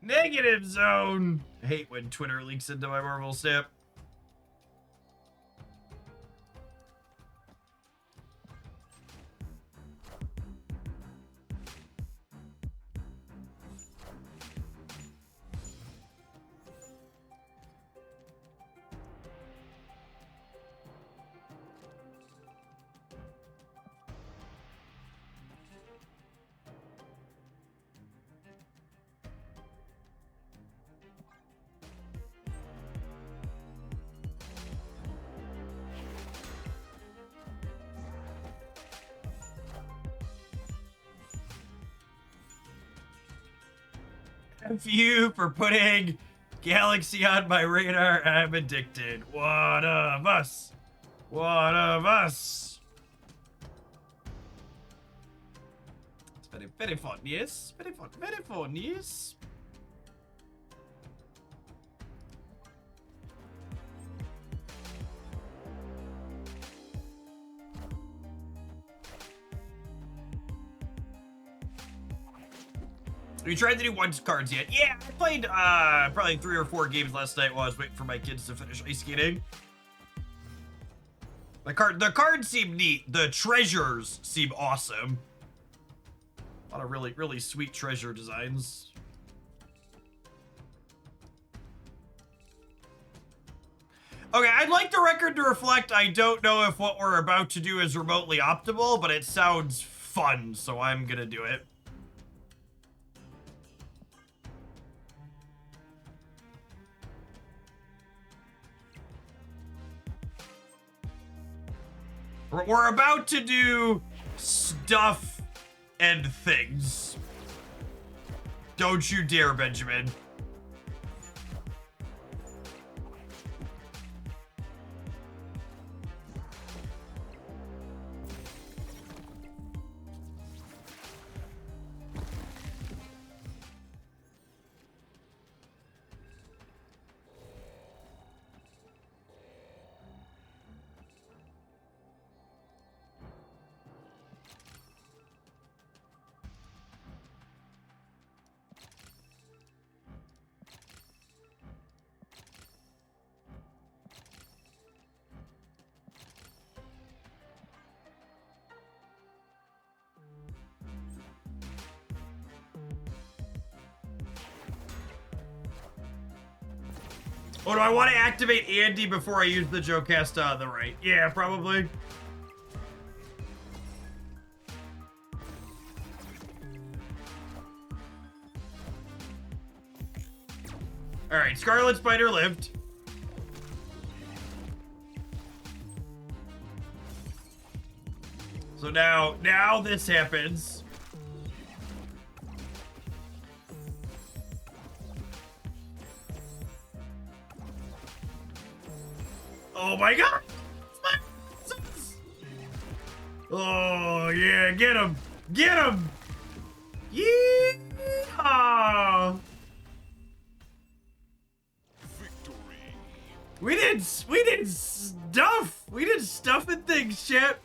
Negative zone. I hate when Twitter leaks into my Marvel snap. F you for putting Galaxy on my radar. I'm addicted. One of us. One of us. It's very, very fun, yes. Very fun, yes. Have you tried the new ones cards yet? Yeah, I played probably 3 or 4 games last night while I was waiting for my kids to finish ice skating. The cards seem neat. The treasures seem awesome. A lot of really, really sweet treasure designs. Okay, I'd like the record to reflect I don't know if what we're about to do is remotely optimal, but it sounds fun, so I'm gonna do it. We're about to do stuff and things. Don't you dare, Benjamin. Oh, do I want to activate Andy before I use the Jocasta on the right? Yeah, probably. Alright, Scarlet Spider lived. So now this happens. Oh my god! Oh yeah, get him! Get him! Yeah! Victory. We did stuff! We did stuff and things, chat.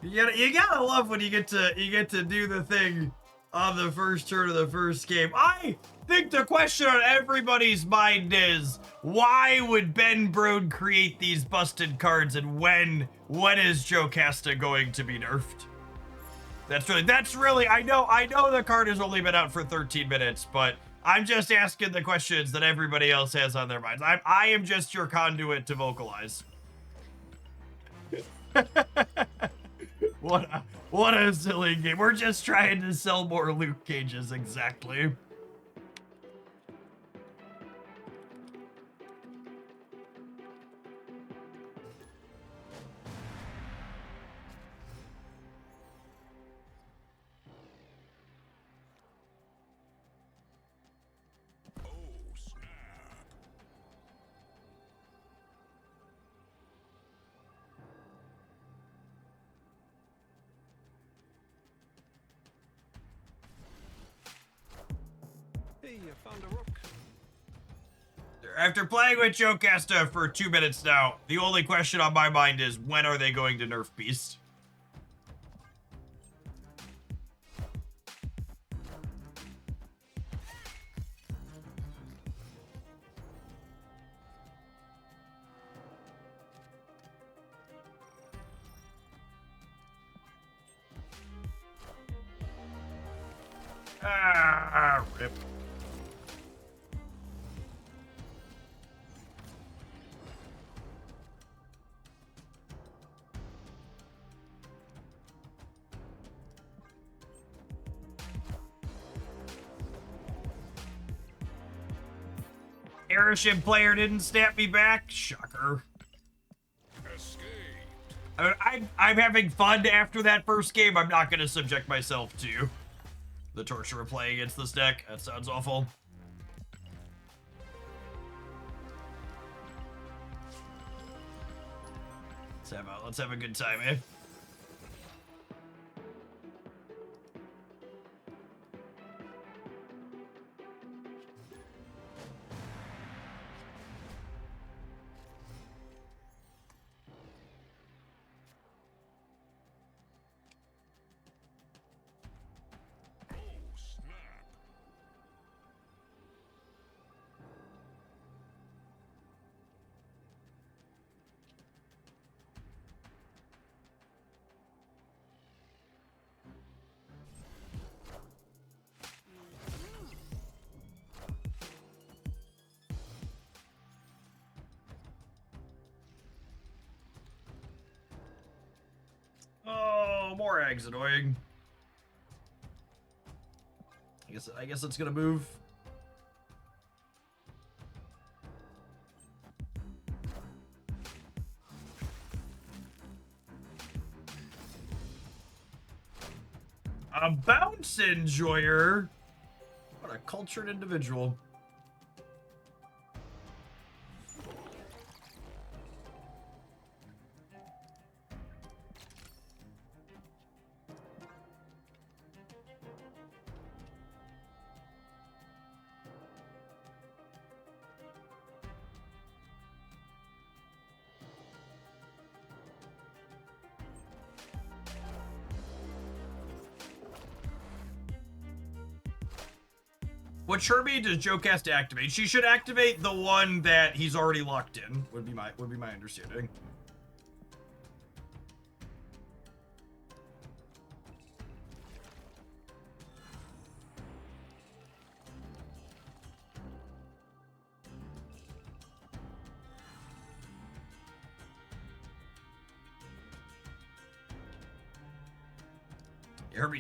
You gotta love when you get to do the thing on the first turn of the first game. I think the question on everybody's mind is, why would Ben Brood create these busted cards, and when is Jocasta going to be nerfed? That's really I know the card has only been out for 13 minutes, but I'm just asking the questions that everybody else has on their minds. I am just your conduit to vocalize. What a silly game. We're just trying to sell more Luke Cages, exactly. Found a rook. After playing with Jocasta for 2 minutes now, the only question on my mind is, when are they going to nerf Beast? Ah, rip. Airship player didn't snap me back. Shocker. I'm having fun after that first game. I'm not going to subject myself to the torture of playing against this deck. That sounds awful. Let's have a good time, eh? Oh, more eggs, annoying. I guess it's gonna move. A bounce enjoyer. What a cultured individual. What Herbie does Jocasta activate? She should activate the one that he's already locked in. Would be my understanding.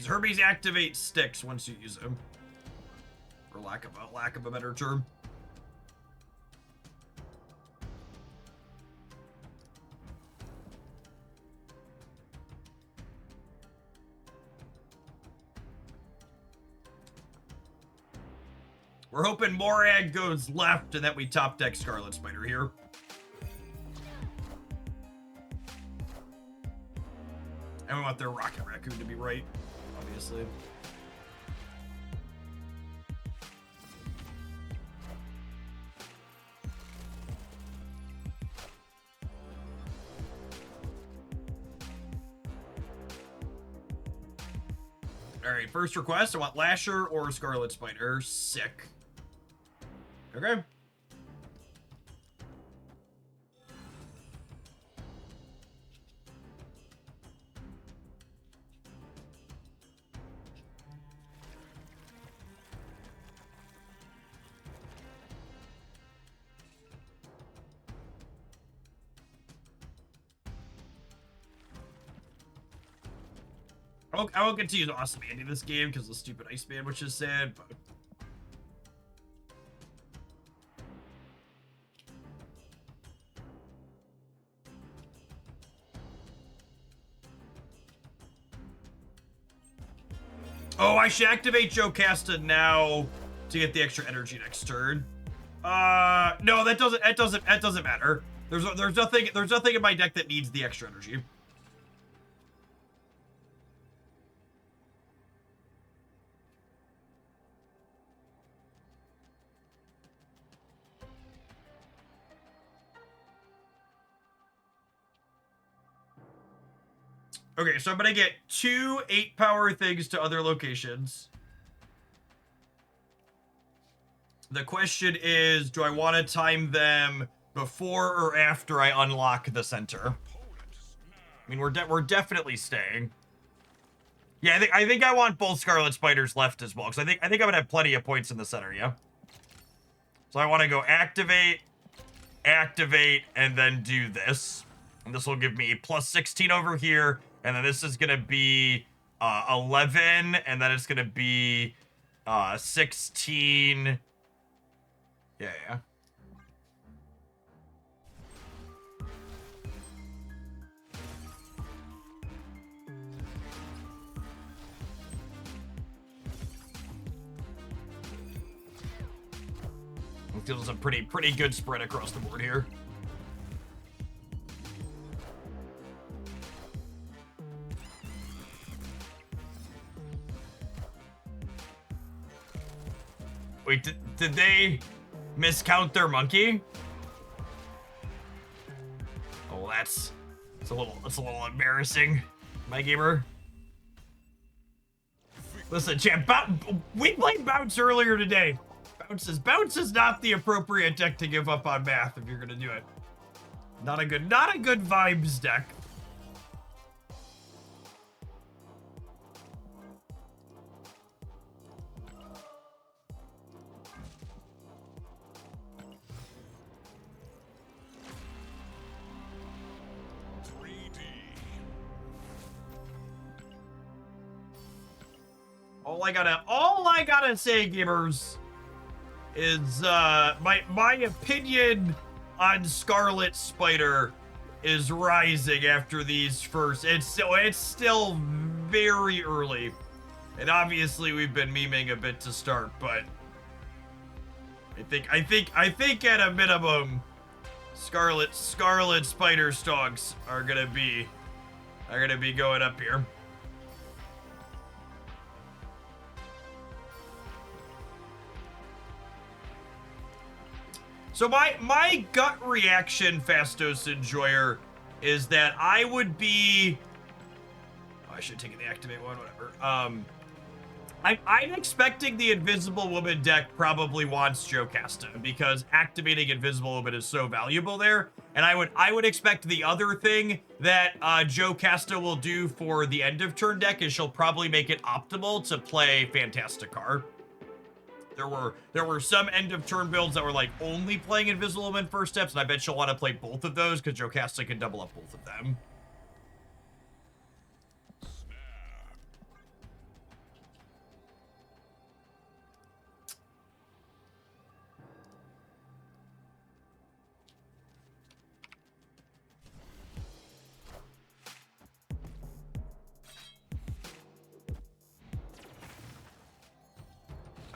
Herbie's activate sticks once you use them. For lack of a better term. We're hoping Morag goes left and that we top deck Scarlet Spider here. And we want their Rocket Raccoon to be right, obviously. Alright, first request. I want Lasher or Scarlet Spider. Sick. Okay. I won't get to use Awesome Andy this game because of the stupid Iceman, which is sad, but... Oh, I should activate Jocasta now to get the extra energy next turn. No, that doesn't matter. There's nothing in my deck that needs the extra energy. Okay, so I'm gonna get 2 8-power things to other locations. The question is, do I want to time them before or after I unlock the center? I mean, we're definitely staying. Yeah, I think I want both Scarlet Spiders left as well, because I think I'm gonna have plenty of points in the center, yeah? So I want to go activate, and then do this. And this will give me plus 16 over here, and then this is gonna be 11, and then it's gonna be 16. Yeah. It feels a pretty good spread across the board here. Wait, did they miscount their monkey? Oh, that's a little embarrassing, my gamer. Listen, champ, we played Bounce earlier today. Bounce is not the appropriate deck to give up on math if you're gonna do it. Not a good vibes deck. All I gotta say, gamers, is my opinion on Scarlet Spider is rising after these first. It's still very early, and obviously we've been memeing a bit to start, but I think at a minimum, Scarlet Spider stocks are gonna be going up here. So my gut reaction, Fastos Enjoyer, is that I would be... Oh, I should take the activate one, whatever. I'm expecting the Invisible Woman deck probably wants Jocasta, because activating Invisible Woman is so valuable there. And I would expect the other thing that Jocasta will do for the end of turn deck is she'll probably make it optimal to play Fantasticar. There were some end of turn builds that were like only playing Invisible Woman first steps, and I bet she'll want to play both of those because Jocasta can double up both of them.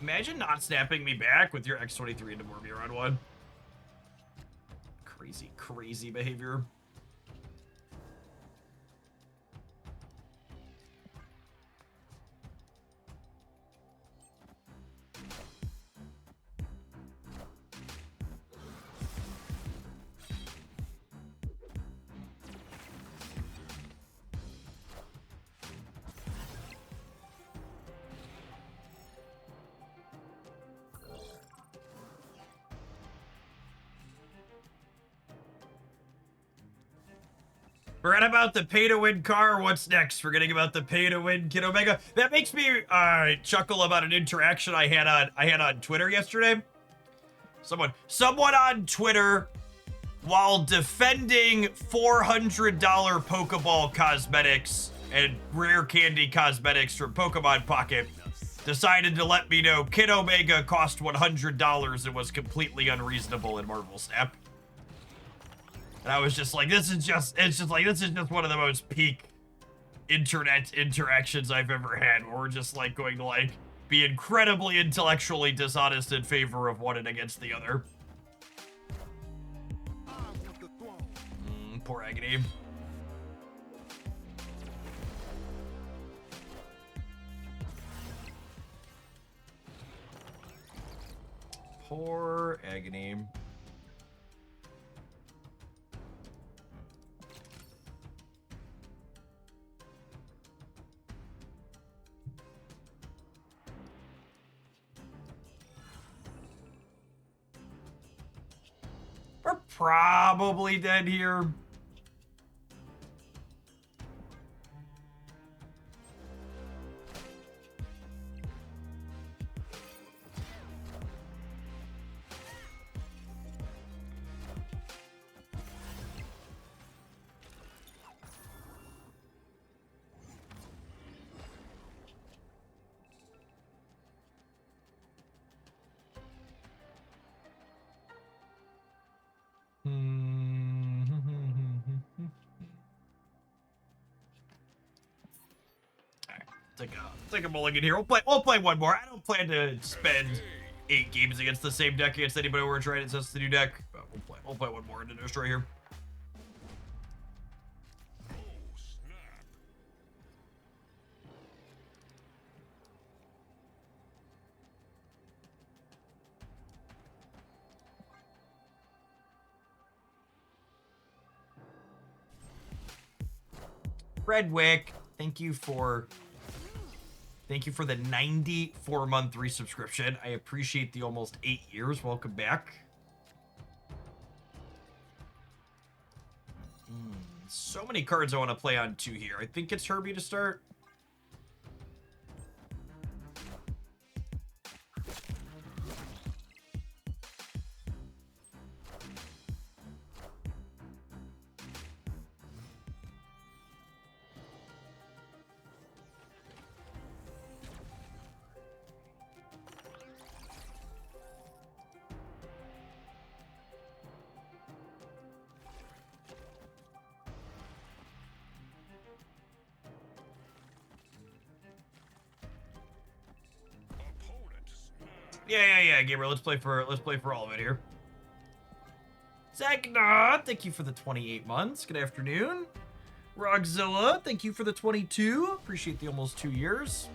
Imagine not snapping me back with your X23 into Mormir on one. Crazy behavior. Forgot about the pay-to-win car. What's next? Forgetting about the pay-to-win Kid Omega. That makes me chuckle about an interaction I had on Twitter yesterday. Someone on Twitter, while defending $400 Pokeball cosmetics and rare candy cosmetics from Pokemon Pocket, decided to let me know Kid Omega cost $100 and was completely unreasonable in Marvel Snap. And I was just like, this is just one of the most peak internet interactions I've ever had, where we're just like going to like be incredibly intellectually dishonest in favor of one and against the other. Poor Agony. Poor Agony. We're probably dead here. take a mulligan here. We'll play one more. I don't plan to spend 8 games against the same deck against anybody we're trying to test the new deck. But we'll play one more into destroy here. Redwick, thank you for the 94-month resubscription. I appreciate the almost 8 years. Welcome back. So many cards I want to play on 2 here. I think it's Herbie to start. Yeah, Gabriel. Let's play for all of it here. Zagna, thank you for the 28 months. Good afternoon. Rogzilla, thank you for the 22. Appreciate the almost 2 years.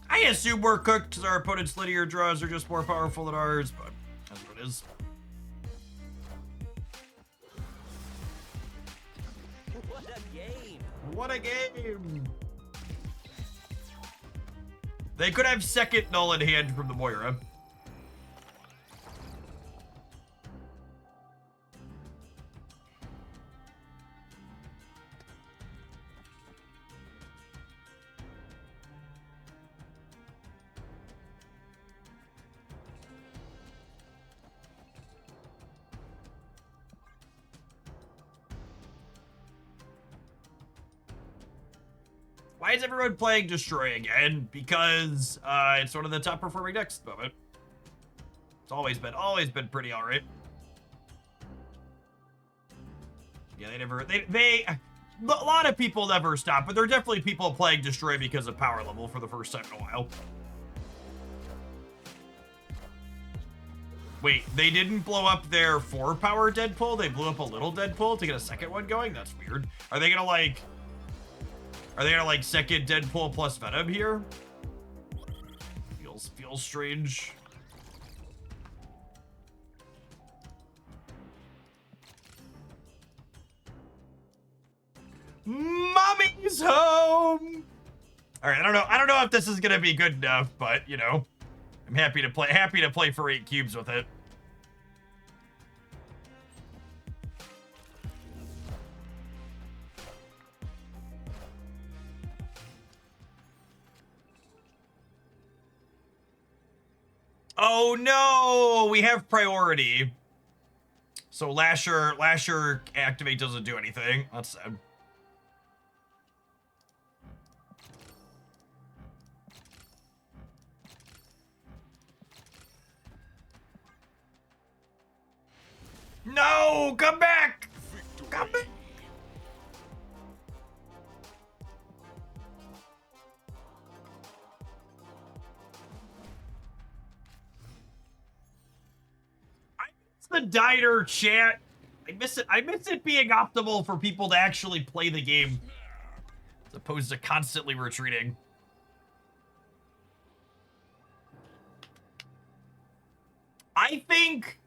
I assume we're cooked because our opponent's linear draws are just more powerful than ours, but that's what it is. What a game! What a game! They could have second null in hand from the Moira. Why is everyone playing Destroy again? Because it's one of the top performing decks at the moment. It's always been pretty alright. Yeah, a lot of people never stop, but there are definitely people playing Destroy because of power level for the first time in a while. Wait, they didn't blow up their 4-power Deadpool? They blew up a little Deadpool to get a second one going? That's weird. Are they gonna like second Deadpool plus Venom here? Feels strange. Mommy's home. All right, I don't know if this is gonna be good enough, but you know, I'm happy to play for 8 cubes with it. Oh no, we have priority. So Lasher activate doesn't do anything. That's sad. No, come back! Come back! The Diner chat. I miss it. I miss it being optimal for people to actually play the game as opposed to constantly retreating. I think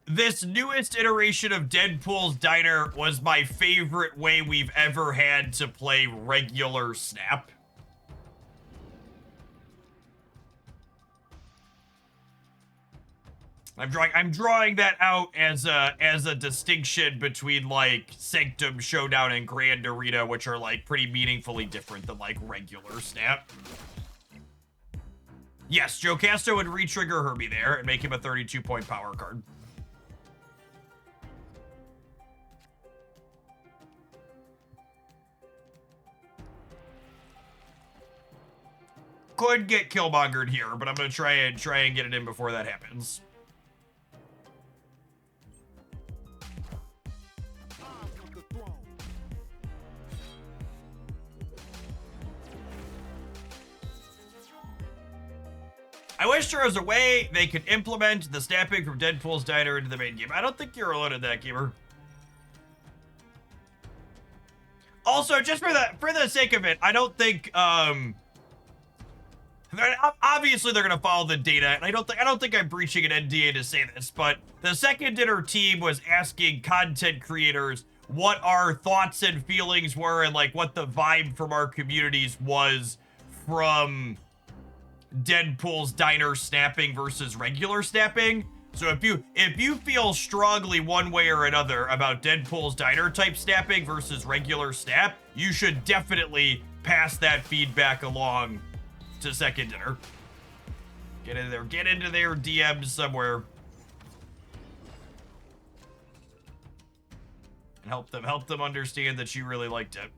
this newest iteration of Deadpool's Diner was my favorite way we've ever had to play regular Snap. I'm drawing that out as a distinction between like Sanctum, Showdown, and Grand Arena, which are like pretty meaningfully different than like regular Snap. Yes, Jocasta would re-trigger Herbie there and make him a 32-point power card. Could get Killmongered here, but I'm gonna try and get it in before that happens. I wish there was a way they could implement the snapping from Deadpool's diner into the main game. I don't think you're alone in that, gamer. Also, just for the sake of it, I don't think obviously they're gonna follow the data, and I don't think I'm breaching an NDA to say this, but the Second Dinner team was asking content creators what our thoughts and feelings were, and like what the vibe from our communities was from Deadpool's diner snapping versus regular snapping. So if you feel strongly one way or another about Deadpool's diner type snapping versus regular snap, you should definitely pass that feedback along to Second Dinner. Get into their DMs somewhere. And help them understand that you really liked it.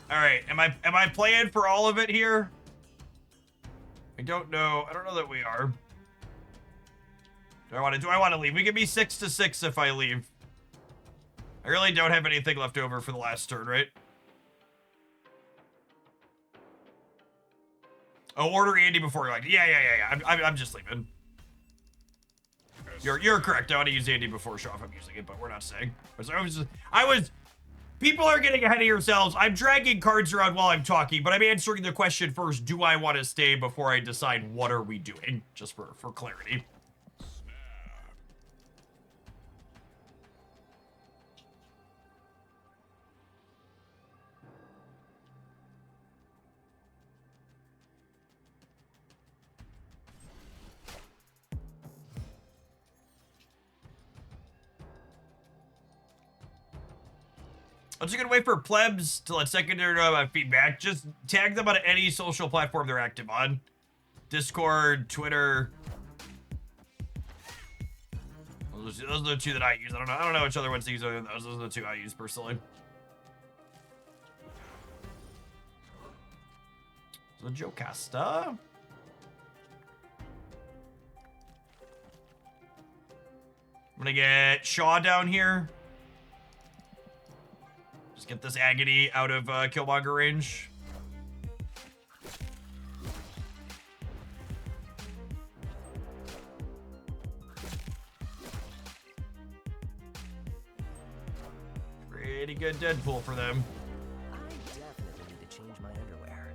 All right, am I playing for all of it here? I don't know that we are. Do I want to leave? We can be 6-6 if I leave. I really don't have anything left over for the last turn, right? Oh, order Andy before you're like, yeah. I'm just leaving. You're correct. I want to use Andy before show off I'm using it, but we're not saying. People are getting ahead of yourselves. I'm dragging cards around while I'm talking, but I'm answering the question first. Do I want to stay before I decide what are we doing? Just for clarity. I'm just gonna wait for plebs to let Second Dinner know about feedback. Just tag them on any social platform they're active on. Discord, Twitter. Those are the two that I use. I don't know which other ones to use other than those. Those are the two I use personally. So Jocasta. I'm gonna get Shaw down here. Just get this Agony out of Killmonger range. Pretty good Deadpool for them. I definitely need to change my underwear.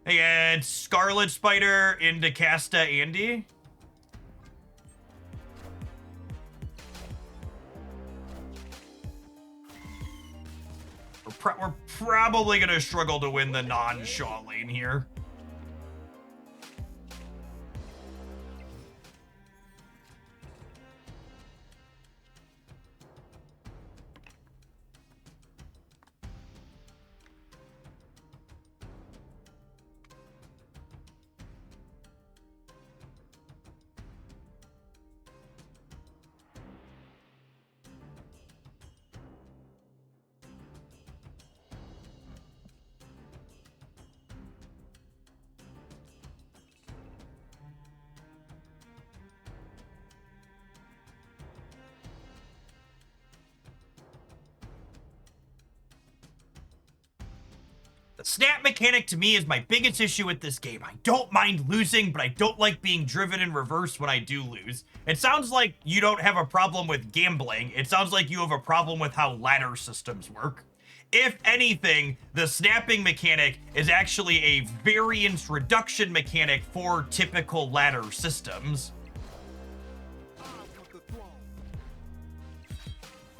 Hey, it's Scarlet Spider into Jocasta Andy. We're probably gonna struggle to win the non-Shaw lane here. The snap mechanic to me is my biggest issue with this game. I don't mind losing, but I don't like being driven in reverse when I do lose. It sounds like you don't have a problem with gambling. It sounds like you have a problem with how ladder systems work. If anything, the snapping mechanic is actually a variance reduction mechanic for typical ladder systems.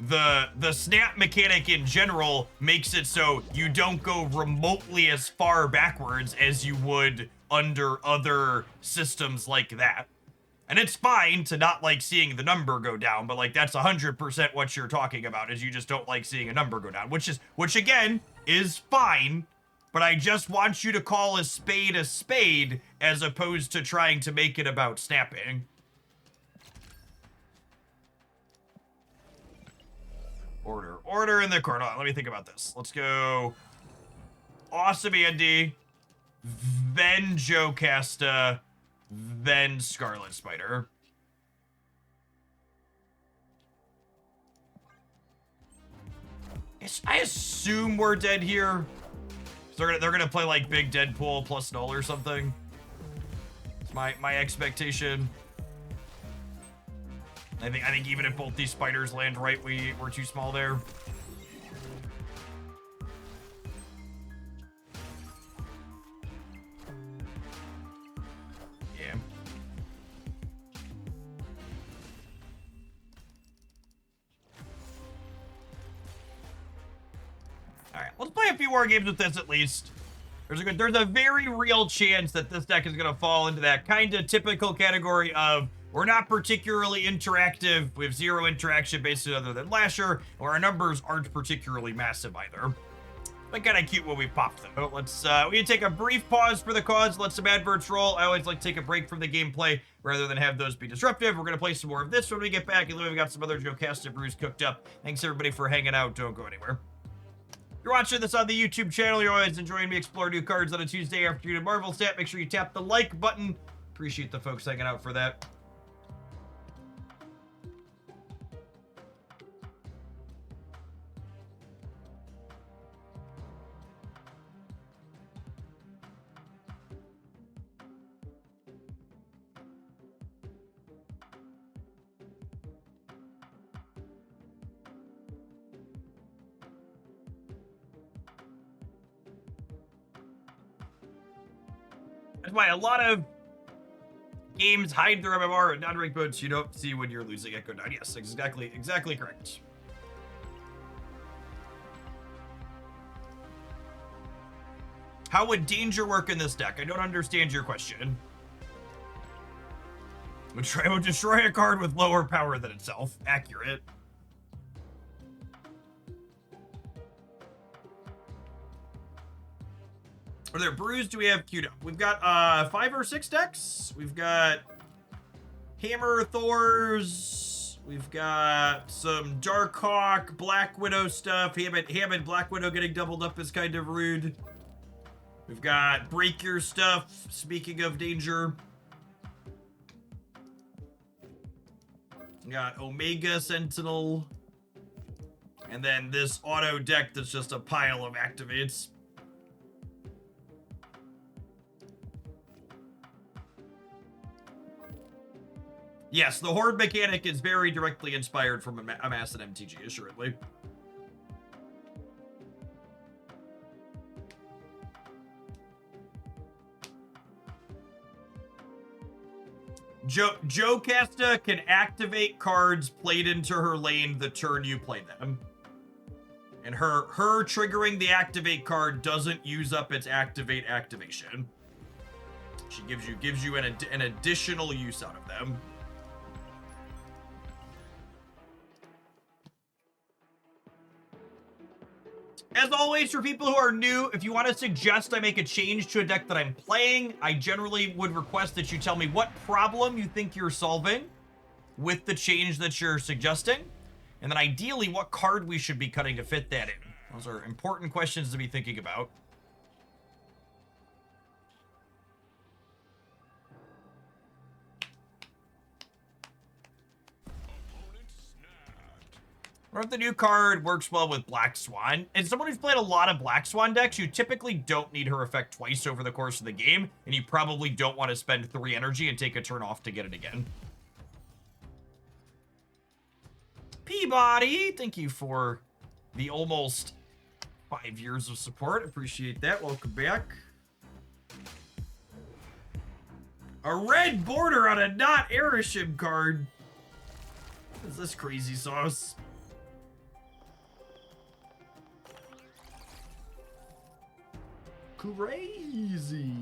The snap mechanic in general makes it so you don't go remotely as far backwards as you would under other systems like that. And it's fine to not like seeing the number go down, but like that's 100% what you're talking about, is you just don't like seeing a number go down, which again is fine, but I just want you to call a spade as opposed to trying to make it about snapping. Order in the card. Hold on, let me think about this. Let's go Awesome Andy, then Jocasta, then Scarlet Spider. I assume we're dead here. They're gonna play like Big Deadpool plus null or something. It's my expectation. I think even if both these spiders land right, we're too small there. Yeah. All right, let's play a few more games with this at least. There's a very real chance that this deck is gonna fall into that kind of typical category of we're not particularly interactive. We have zero interaction basically other than Lasher, or our numbers aren't particularly massive either. But kind of cute when we popped them. Let's we can take a brief pause for the cause, let some adverts roll. I always like to take a break from the gameplay rather than have those be disruptive. We're gonna play some more of this when we get back, and then we've got some other Jocasta brews cooked up. Thanks everybody for hanging out. Don't go anywhere. If you're watching this on the YouTube channel, you're always enjoying me explore new cards on a Tuesday afternoon at Marvel Stat. Make sure you tap the like button. Appreciate the folks hanging out for that. That's why a lot of games hide their MMR and non-ranked modes you don't see when you're losing Echo 9. Yes, exactly correct. How would danger work in this deck? I don't understand your question. It would destroy a card with lower power than itself. Accurate. Are there brews do we have queued up? We've got 5 or 6 decks. We've got Hammer Thors. We've got some Darkhawk, Black Widow stuff. Hammond Black Widow getting doubled up is kind of rude. We've got Break Your stuff, speaking of danger. We got Omega Sentinel. And then this auto deck that's just a pile of activates. Yes, the Horde mechanic is very directly inspired from a Mass and MTG, assuredly. Jocasta can activate cards played into her lane the turn you play them. And her triggering the activate card doesn't use up its activation. She gives you an additional use out of them. As always, for people who are new, if you want to suggest I make a change to a deck that I'm playing, I generally would request that you tell me what problem you think you're solving with the change that you're suggesting, and then ideally what card we should be cutting to fit that in. Those are important questions to be thinking about. What if the new card works well with Black Swan? As someone who's played a lot of Black Swan decks, you typically don't need her effect twice over the course of the game, and you probably don't want to spend 3 energy and take a turn off to get it again. Peabody, thank you for the almost 5 years of support. Appreciate that. Welcome back. A red border on a not Erishim card. What is this crazy sauce? Crazy.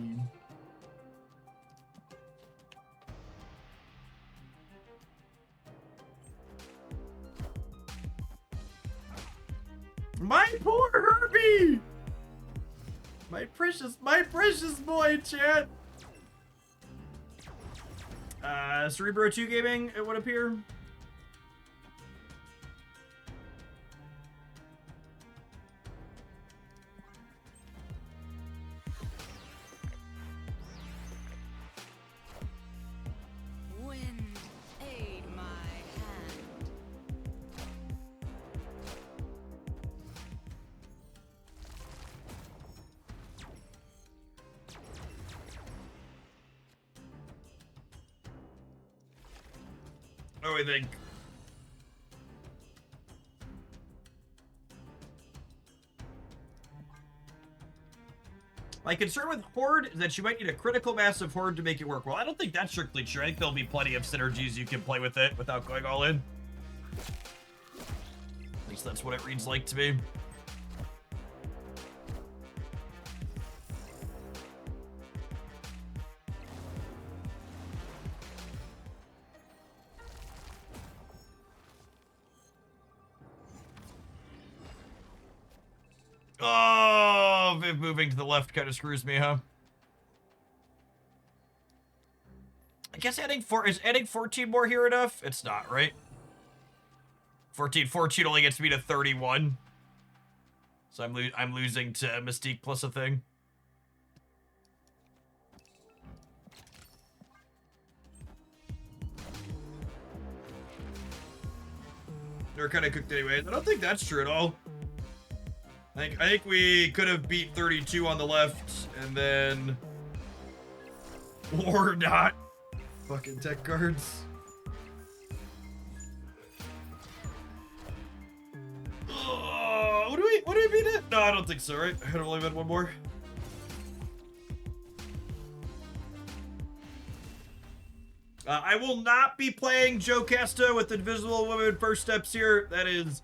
My poor Herbie. My precious boy, chat. Cerebro 2 Gaming, it would appear. What do we think? My concern with Horde is that you might need a critical mass of Horde to make it work well. I don't think that's strictly true. I think there'll be plenty of synergies you can play with it without going all in. At least that's what it reads like to me. Oh, Viv moving to the left kind of screws me, huh? I guess is adding 14 more here enough? It's not, right? 14 only gets me to 31. So I'm losing to Mystique plus a thing. They're kind of cooked anyways. I don't think that's true at all. I think we could have beat 32 on the left, and then... Or not. Fucking tech cards. What do we beat it? No, I don't think so, right? I had only been one more. I will not be playing Jocasta with Invisible Woman first steps here. That is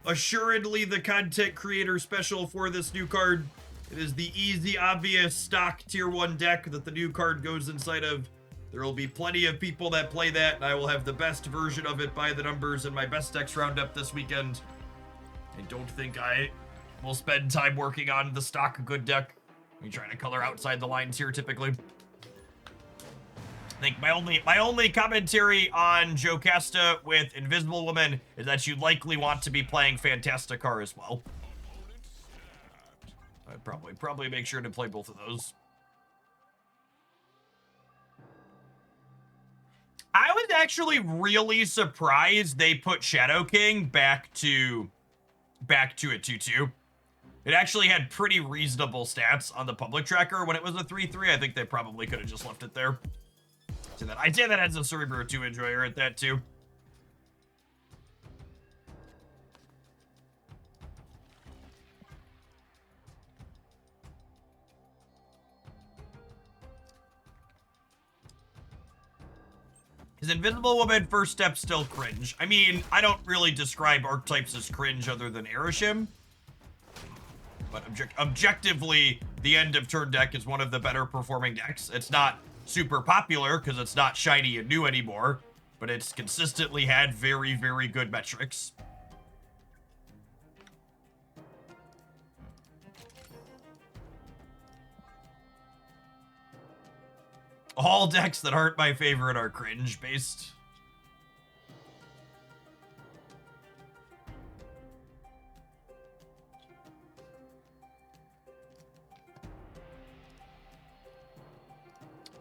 assuredly the content creator special for this new card. It is the easy, obvious stock tier 1 deck that the new card goes inside of. There will be plenty of people that play that, and I will have the best version of it by the numbers in my best decks roundup this weekend. I don't think I will spend time working on the stock good deck. I'm trying to color outside the lines here typically. I think my only commentary on Jocasta with Invisible Woman is that you likely want to be playing Fantasticar as well. I'd probably make sure to play both of those. I was actually really surprised they put Shadow King back to a 2/2. It actually had pretty reasonable stats on the public tracker when it was a 3/3. I think they probably could have just left it there. So that I'd say that as a Cerebro 2 enjoyer at that too. Is Invisible Woman first step still cringe? I mean, I don't really describe archetypes as cringe other than Erishim. But objectively, the end of turn deck is one of the better performing decks. It's not super popular because it's not shiny and new anymore, but it's consistently had very, very good metrics. All decks that aren't my favorite are cringe based.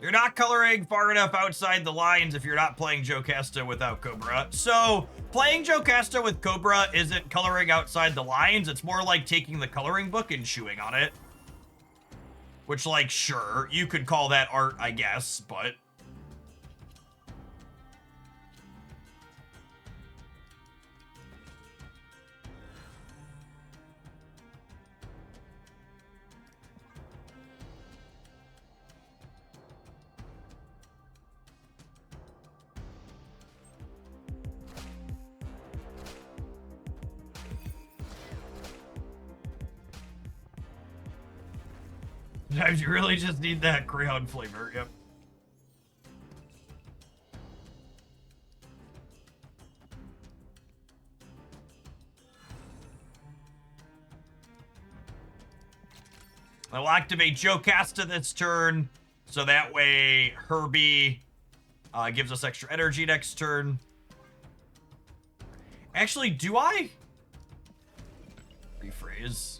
You're not coloring far enough outside the lines if you're not playing Jocasta without Cobra. So, playing Jocasta with Cobra isn't coloring outside the lines. It's more like taking the coloring book and chewing on it. Which, like, sure, you could call that art, I guess, but... Sometimes you really just need that crayon flavor, yep. I'll activate Jocasta this turn, so that way Herbie gives us extra energy next turn. Actually, do I? Rephrase.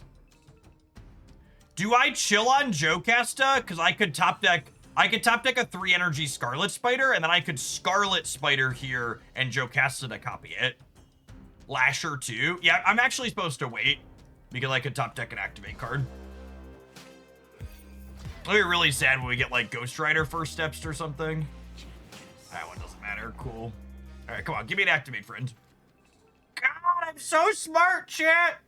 Do I chill on Jocasta? Because I could top deck a 3 energy Scarlet Spider, and then I could Scarlet Spider here and Jocasta to copy it. Lasher too. Yeah, I'm actually supposed to wait because I could top deck an activate card. It'll be really sad when we get like Ghost Rider first steps or something. That one doesn't matter. Cool. All right, come on, give me an activate, friend. God, I'm so smart, chat.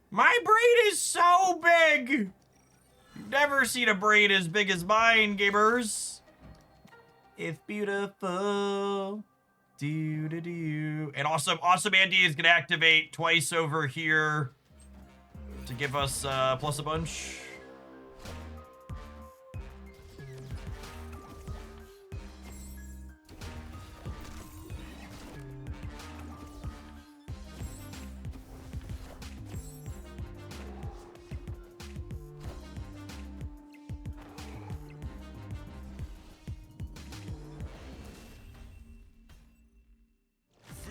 My brain is so big. You've never seen a brain as big as mine, gamers. It's beautiful. Do. And awesome Andy is gonna activate twice over here to give us plus a bunch.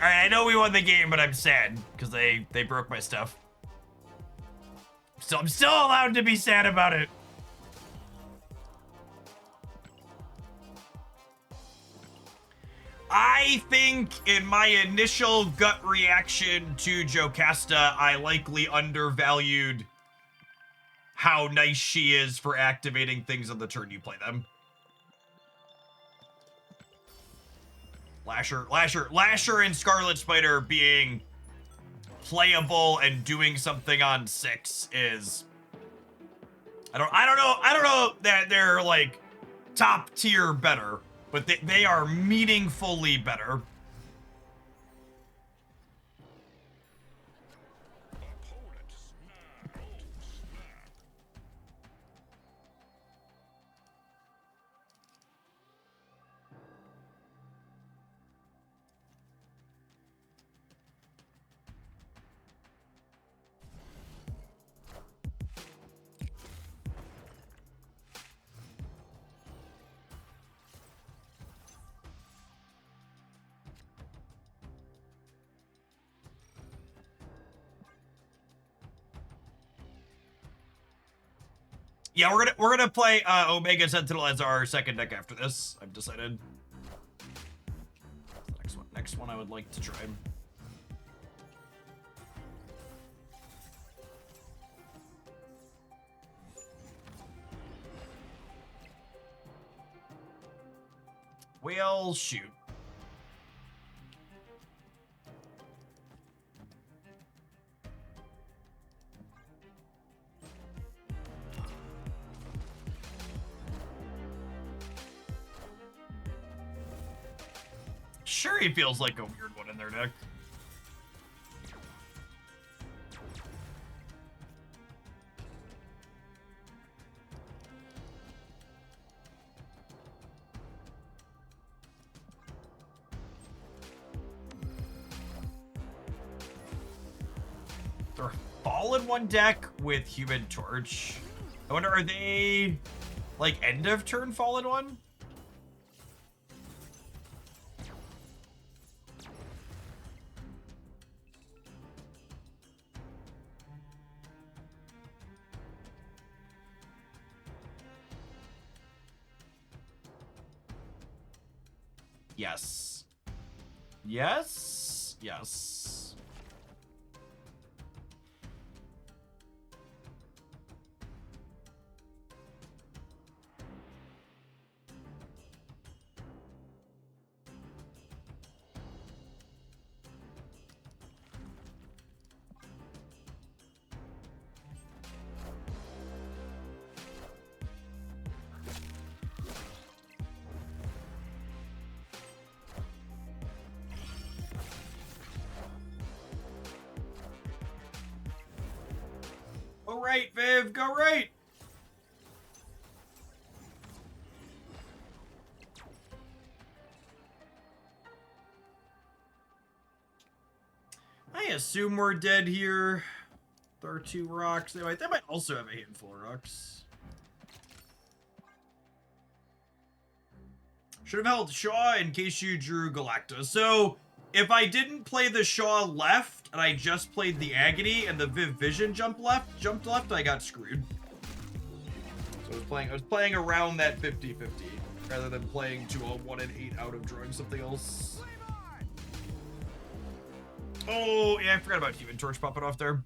All right, I know we won the game, but I'm sad because they broke my stuff. So I'm still allowed to be sad about it. I think in my initial gut reaction to Jocasta, I likely undervalued how nice she is for activating things on the turn you play them. Lasher and Scarlet Spider being playable and doing something on 6 is I don't know that they're like top tier better, but they are meaningfully better. Yeah, we're gonna play Omega Sentinel as our second deck after this. I've decided. Next one I would like to try. Well, shoot. Sure, he feels like a weird one in their deck. They're a Fallen One deck with Human Torch. I wonder, are they like end of turn Fallen One? Yes. Yes. Yes. Go right, Viv, go right! I assume we're dead here. There are 2 rocks. They might also have a handful of rocks. Should have held Shaw in case you drew Galacta. So, if I didn't play the Shaw left, and I just played the Agony, and the Viv Vision jumped left, I got screwed. So I was playing around that 50-50, rather than playing to a 1 in 8 out of drawing something else. Oh, yeah, I forgot about Human Torch popping off there.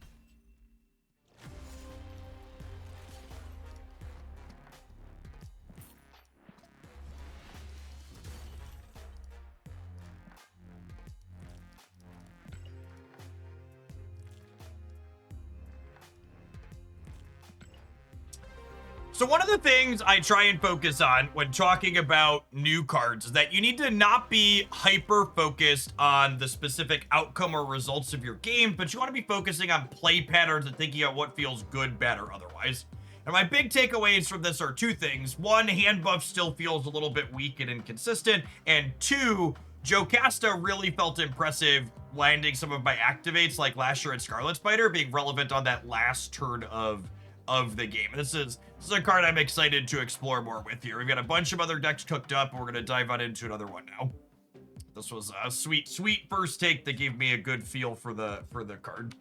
So one of the things I try and focus on when talking about new cards is that you need to not be hyper focused on the specific outcome or results of your game, but you want to be focusing on play patterns and thinking about what feels good, bad, or otherwise. And my big takeaways from this are two things. One, hand buff still feels a little bit weak and inconsistent. And two, Jocasta really felt impressive landing some of my activates like Lasher and Scarlet Spider being relevant on that last turn of the game. And this is a card I'm excited to explore more with here. We've got a bunch of other decks cooked up, and we're going to dive on into another one now. This was a sweet first take that gave me a good feel for the card.